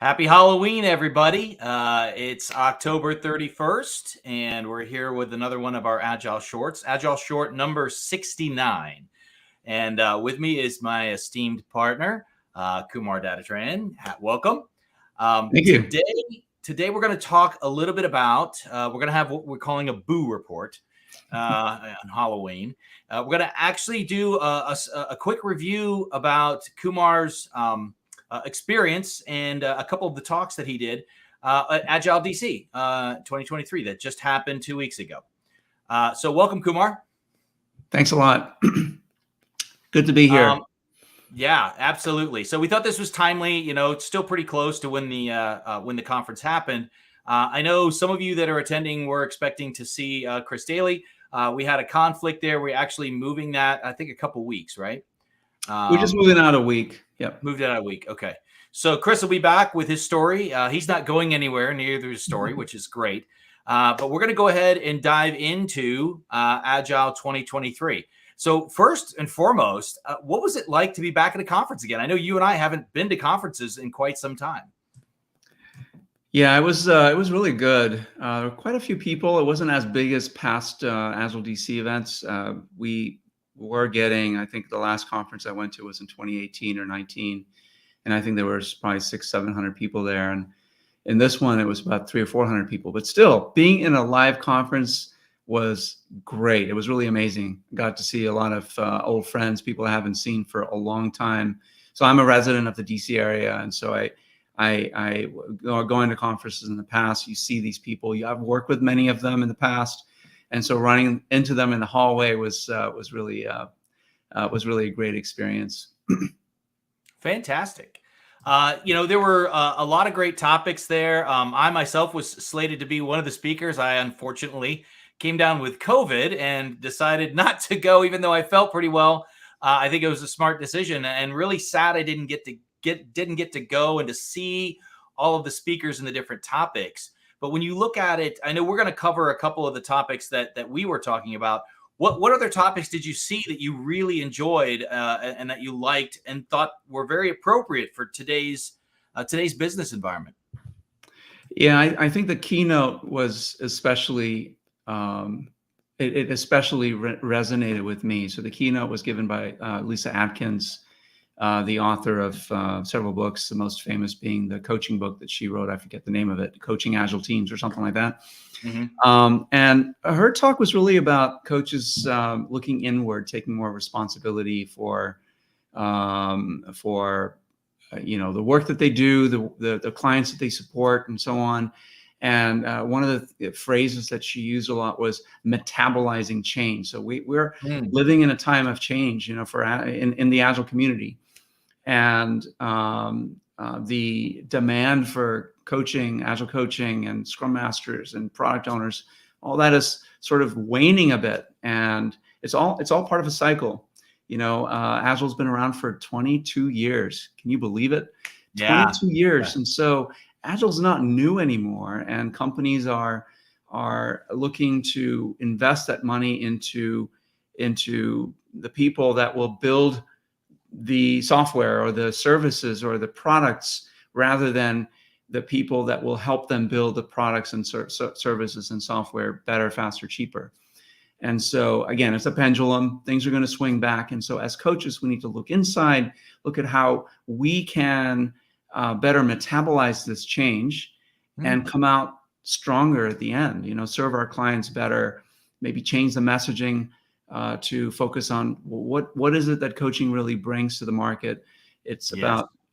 Happy Halloween, everybody. It's October 31st, and we're here with another one of our Agile Shorts, Agile Short number 69. And with me is my esteemed partner, Kumar Datatran. Welcome. Thank you. Today we're going to talk a little bit about, we're going to have what we're calling a boo report on Halloween. We're going to actually do a quick review about Kumar's experience and a couple of the talks that he did at Agile DC 2023 that just happened 2 weeks ago. So welcome, Kumar. Thanks a lot. Good to be here. Yeah, absolutely. So we thought this was timely. You know, it's still pretty close to when the conference happened. I know some of you that are attending were expecting to see Chris Daly. We had a conflict there. We're actually moving that, I think, a couple weeks, right? We're just moving out a week. Yep. Moved out a week. Okay. So Chris will be back with his story. He's not going anywhere near his story, which is great. But we're going to go ahead and dive into Agile 2023. So first and foremost, what was it like to be back at a conference again? I know you and I haven't been to conferences in quite some time. Yeah, it was really good. There were quite a few people. It wasn't as big as past Agile DC events. We were getting, I think the last conference I went to was in 2018 or 19. And I think there was probably 600-700 people there. And in this one, it was about 300 or 400 people. But still, being in a live conference was great. It was really amazing. Got to see a lot of old friends, people I haven't seen for a long time. So I'm a resident of the DC area. And so I going to conferences in the past, you see these people. I've worked with many of them in the past. And so running into them in the hallway was really a great experience. Fantastic. There were a lot of great topics there. I myself was slated to be one of the speakers. I unfortunately came down with COVID and decided not to go, even though I felt pretty well. I think it was a smart decision, and really sad I didn't get to go and to see all of the speakers and the different topics. But when you look at it, I know we're going to cover a couple of the topics that we were talking about. What other topics did you see that you really enjoyed and that you liked and thought were very appropriate for today's business environment? Yeah, I think the keynote was especially it especially resonated with me. So the keynote was given by Lisa Atkins, the author of several books, the most famous being the coaching book that she wrote. I forget the name of it, Coaching Agile Teams or something like that. Mm-hmm. And her talk was really about coaches looking inward, taking more responsibility for the work that they do, the clients that they support, and so on. And one of the phrases that she used a lot was metabolizing change. So we're living in a time of change, in the Agile community. And the demand for coaching, Agile coaching, and Scrum Masters and product owners, all that is sort of waning a bit, and it's all part of a cycle. Agile's been around for 22 years. Can you believe it? Yeah. 22 years, yeah. And so Agile's not new anymore, and companies are looking to invest that money into the people that will build the software or the services or the products, rather than the people that will help them build the products and services and software better, faster, cheaper. And so again, it's a pendulum. Things are going to swing back. And so as coaches, we need to look inside, look at how we can better metabolize this change and come out stronger at the end, serve our clients better, maybe change the messaging to focus on what is it that coaching really brings to the market. It's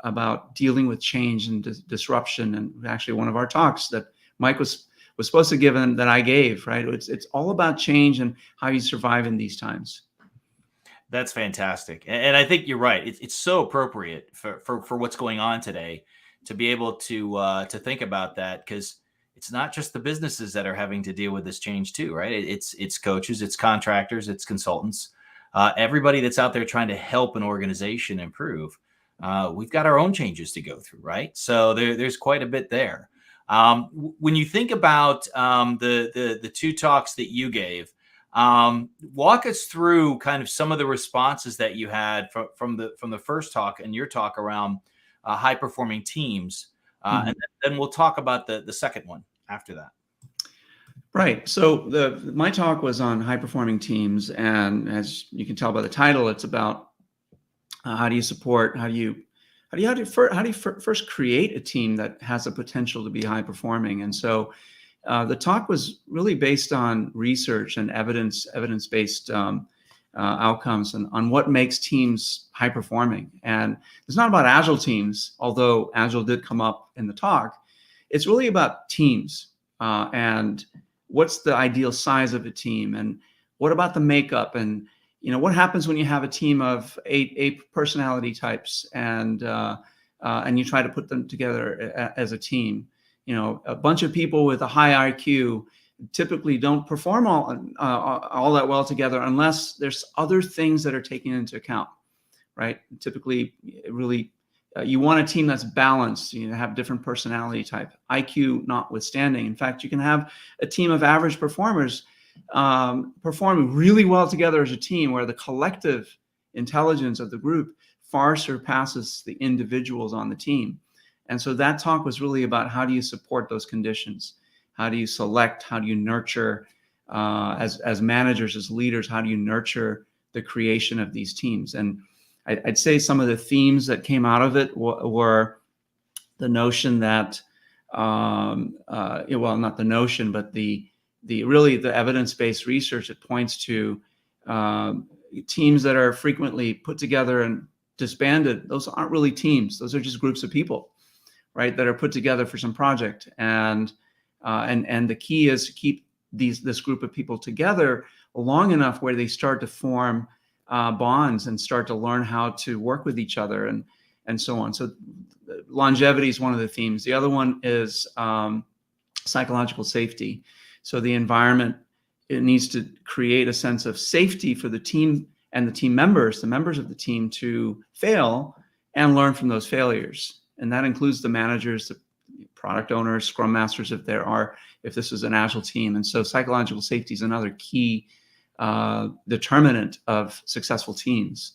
about dealing with change and disruption. And actually one of our talks that Mike was supposed to give and that I gave, right? It's all about change and how you survive in these times. That's fantastic. And I think you're right. It's so appropriate for what's going on today to be able to think about that, because it's not just the businesses that are having to deal with this change too, right? It's coaches, it's contractors, it's consultants, everybody that's out there trying to help an organization improve. We've got our own changes to go through, right? So there's quite a bit there. When you think about the two talks that you gave, walk us through kind of some of the responses that you had from the first talk and your talk around high performing teams. And then we'll talk about the second one after that. Right. So my talk was on high performing teams, and as you can tell by the title, it's about how do you support, how do you first create a team that has the potential to be high performing. And so the talk was really based on research and evidence-based outcomes and on what makes teams high performing. And it's not about Agile teams, although Agile did come up in the talk. It's really about teams and what's the ideal size of a team, and what about the makeup, and what happens when you have a team of eight personality types, and you try to put them together as a team. A bunch of people with a high IQ typically don't perform all that well together unless there's other things that are taken into account, right? Typically, really, you want a team that's balanced. Have different personality type, IQ notwithstanding. In fact, you can have a team of average performers performing really well together as a team, where the collective intelligence of the group far surpasses the individuals on the team. And so that talk was really about how do you support those conditions? How do you select? How do you nurture, as managers, as leaders, how do you nurture the creation of these teams? And I'd say some of the themes that came out of it were the notion that, well, not the notion, but the evidence-based research that points to teams that are frequently put together and disbanded. Those aren't really teams. Those are just groups of people, right, that are put together for some project. And the key is to keep this group of people together long enough where they start to form bonds and start to learn how to work with each other, and so on. So longevity is one of the themes. The other one is psychological safety. So the environment, it needs to create a sense of safety for the team and the members of the team, to fail and learn from those failures. And that includes the managers, the product owners, scrum masters, if this is an Agile team. And so psychological safety is another key determinant of successful teams.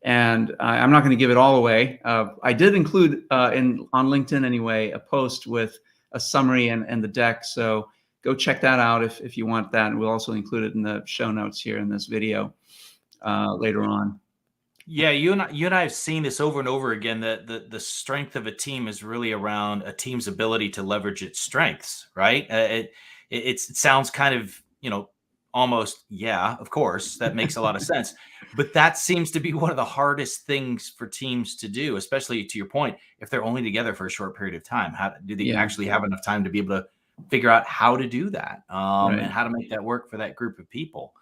And I'm not going to give it all away. I did include on LinkedIn anyway, a post with a summary and the deck. So go check that out if you want that. And we'll also include it in the show notes here in this video later on. Yeah, you and I have seen this over and over again, that the strength of a team is really around a team's ability to leverage its strengths, right? It sounds kind of, almost, yeah, of course, that makes a lot of sense. But that seems to be one of the hardest things for teams to do, especially to your point, if they're only together for a short period of time. How do they actually have enough time to be able to figure out how to do that, Right. and how to make that work for that group of people?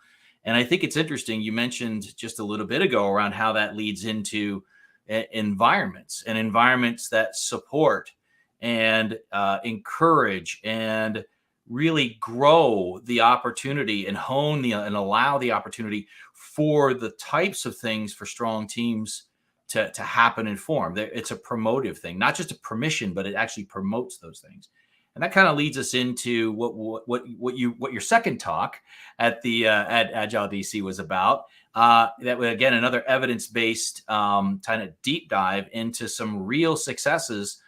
And I think it's interesting. You mentioned just a little bit ago around how that leads into environments that support and encourage and really grow the opportunity and and allow the opportunity for the types of things for strong teams to happen and form. It's a promotive thing, not just a permission, but it actually promotes those things. And that kind of leads us into what your second talk at Agile DC was about. That was, again, another evidence-based kind of deep dive into some real successes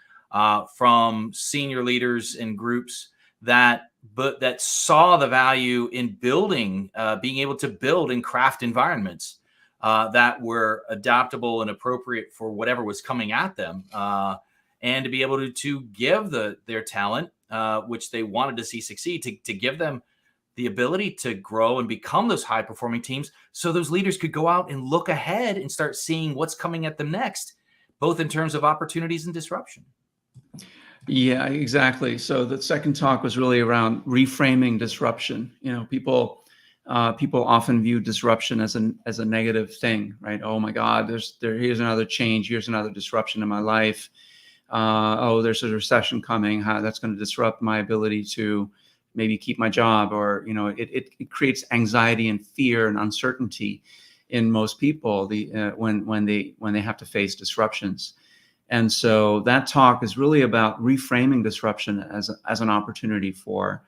from senior leaders and groups that saw the value in building, being able to build and craft environments that were adaptable and appropriate for whatever was coming at them, and to be able to give their talent, which they wanted to see succeed, to give them the ability to grow and become those high performing teams, so those leaders could go out and look ahead and start seeing what's coming at them next, both in terms of opportunities and disruption. Yeah, exactly. So the second talk was really around reframing disruption. People often view disruption as a negative thing, right? Oh my God, here's another change, here's another disruption in my life. Oh, there's a recession coming. That's going to disrupt my ability to maybe keep my job, or it creates anxiety and fear and uncertainty in most people when they have to face disruptions. And so that talk is really about reframing disruption as an opportunity for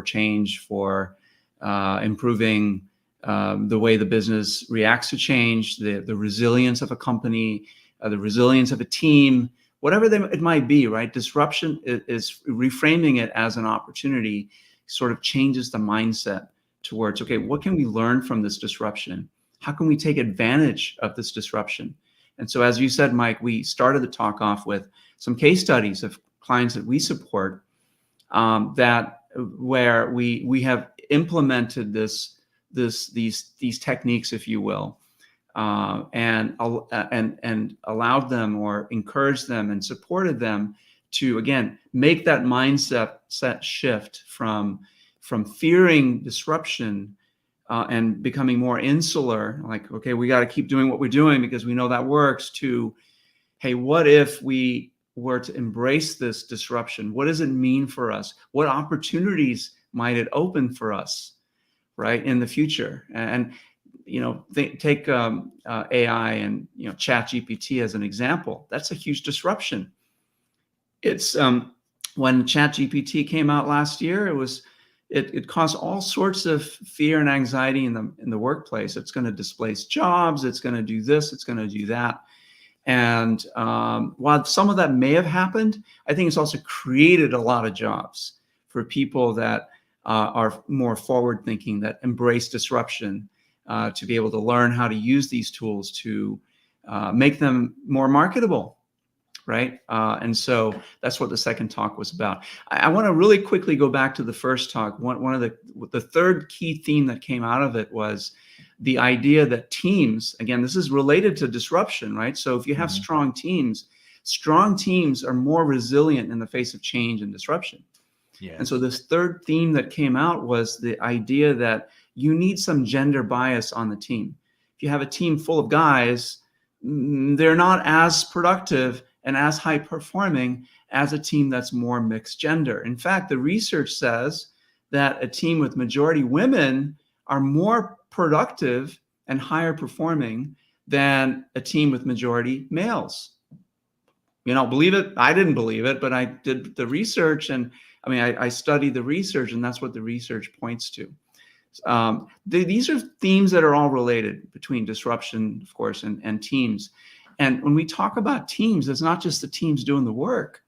change, for improving the way the business reacts to change, the resilience of a company, the resilience of a team, whatever it might be, right? Disruption is reframing it as an opportunity, sort of changes the mindset towards, okay, what can we learn from this disruption? How can we take advantage of this disruption? And so, as you said, Mike, we started the talk off with some case studies of clients that we support, that where we have implemented these techniques, if you will, and allowed them or encouraged them and supported them to, again, make that mindset shift from fearing disruption and becoming more insular, like, okay, we got to keep doing what we're doing because we know that works, to, hey, what if we were to embrace this disruption? What does it mean for us? What opportunities might it open for us, right, in the future? And take AI and Chat GPT as an example. That's a huge disruption. It's when Chat GPT came out last year, it caused all sorts of fear and anxiety in the workplace. It's going to displace jobs. It's going to do this. It's going to do that. And while some of that may have happened, I think it's also created a lot of jobs for people that are more forward-thinking, that embrace disruption, to be able to learn how to use these tools to make them more marketable, right? And so that's what the second talk was about. I want to really quickly go back to the first talk. One of the third key theme that came out of it was the idea that teams, again, this is related to disruption, right? So if you have strong teams are more resilient in the face of change and disruption. Yes. And so this third theme that came out was the idea that you need some gender bias on the team. If you have a team full of guys, they're not as productive and as high performing as a team that's more mixed gender. In fact, the research says that a team with majority women are more productive and higher performing than a team with majority males. You don't believe it? I didn't believe it, but I did the research, and I studied the research, and that's what the research points to. These are themes that are all related between disruption, of course, and teams. And when we talk about teams, it's not just the teams doing the work.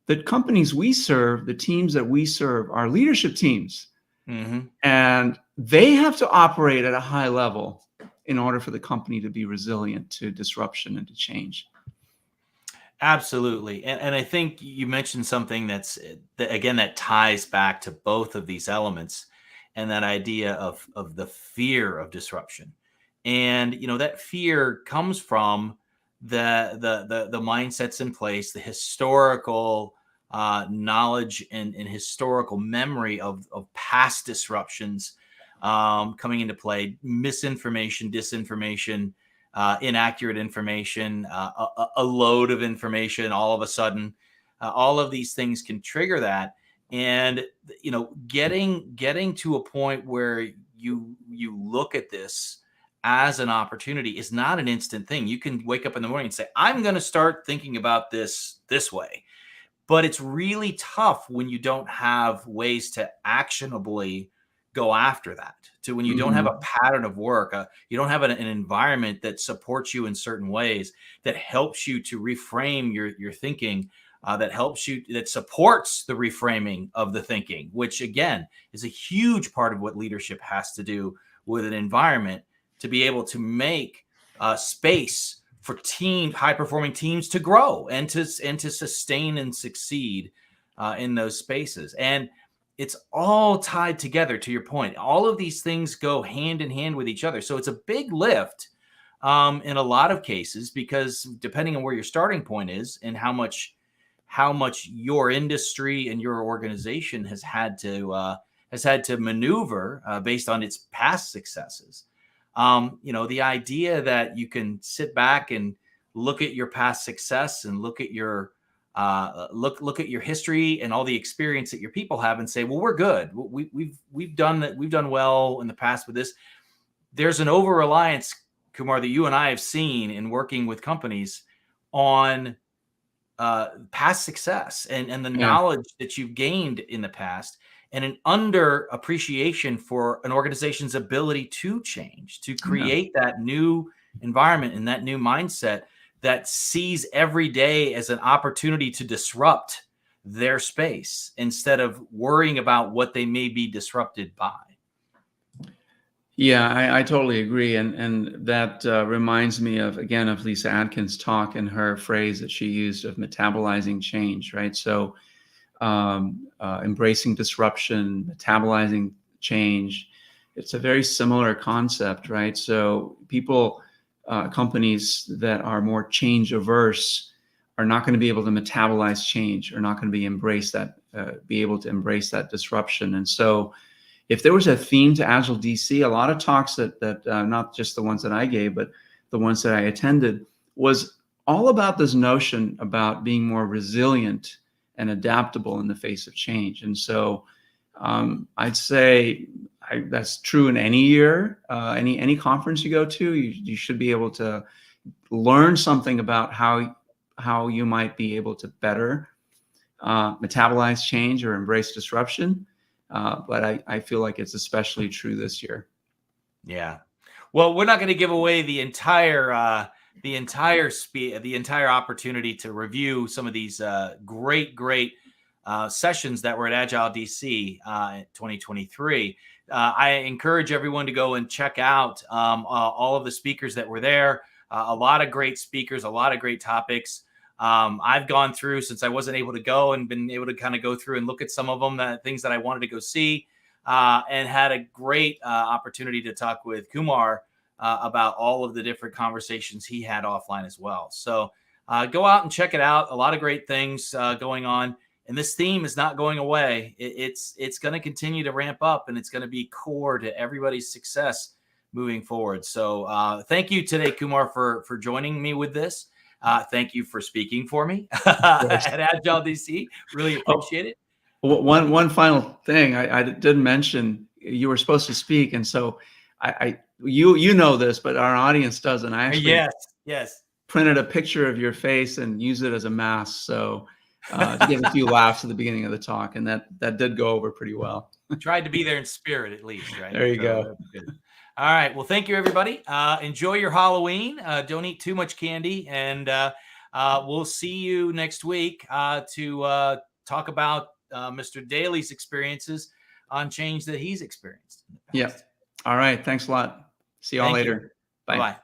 The companies we serve, the teams that we serve, are leadership teams. And they have to operate at a high level in order for the company to be resilient to disruption and to change. Absolutely. And I think you mentioned something that ties back to both of these elements, and that idea of the fear of disruption. And that fear comes from the mindsets in place, the historical knowledge and historical memory of past disruptions coming into play, misinformation, disinformation, inaccurate information, a load of information all of a sudden. All of these things can trigger that. And getting to a point where you look at this as an opportunity is not an instant thing. You can wake up in the morning and say, I'm going to start thinking about this way. But it's really tough when you don't have ways to actionably go after that. When you don't have a pattern of work, you don't have an environment that supports you in certain ways, that helps you to reframe your thinking, that supports the reframing of the thinking, which again is a huge part of what leadership has to do with an environment to be able to make space for high-performing teams to grow and to sustain and succeed in those spaces. And it's all tied together, to your point. All of these things go hand in hand with each other. So it's a big lift in a lot of cases, because depending on where your starting point is and how much your industry and your organization has had to maneuver based on its past successes. The idea that you can sit back and look at your past success and look at your look at your history and all the experience that your people have and say, well, we're good. We've done that. We've done well in the past with this. There's an over-reliance, Kumar, that you and I have seen in working with companies on past success and the knowledge that you've gained in the past, and an under appreciation for an organization's ability to change, to create that new environment and that new mindset that sees every day as an opportunity to disrupt their space instead of worrying about what they may be disrupted by. Yeah, I totally agree, and that reminds me of again of Lisa Atkins' talk and her phrase that she used of metabolizing change, right? So embracing disruption, metabolizing change. It's a very similar concept, right? So people, companies that are more change averse are not going to be able to metabolize change, are not going to be able to embrace that disruption. And so if there was a theme to Agile DC, a lot of talks that not just the ones that I gave, but the ones that I attended, was all about this notion about being more resilient and adaptable in the face of change. And so I'd say that's true in any year, any conference you go to. You should be able to learn something about how you might be able to better metabolize change or embrace disruption. But I feel like it's especially true this year. Yeah. Well, we're not going to give away the entire opportunity to review some of these great sessions that were at Agile DC 2023. I encourage everyone to go and check out all of the speakers that were there. A lot of great speakers, a lot of great topics. I've gone through, since I wasn't able to go, and been able to kind of go through and look at some of them, things that I wanted to go see, and had a great opportunity to talk with Kumar about all of the different conversations he had offline as well. So go out and check it out. A lot of great things going on. And this theme is not going away. It's going to continue to ramp up, and it's going to be core to everybody's success moving forward. So thank you today, Kumar, for joining me with this. Thank you for speaking for me at Agile DC. Really appreciate it. One final thing I did mention, you were supposed to speak, and so you know this, but our audience doesn't. I actually yes printed a picture of your face and used it as a mask, so to get a few laughs at the beginning of the talk, and that did go over pretty well. Tried to be there in spirit, at least, right? There you go. Good. All right. Well, thank you, everybody. Enjoy your Halloween. Don't eat too much candy, and we'll see you next week to talk about Mr. Daly's experiences on change that he's experienced in the past. Yep. All right. Thanks a lot. See y'all later. Bye. Bye.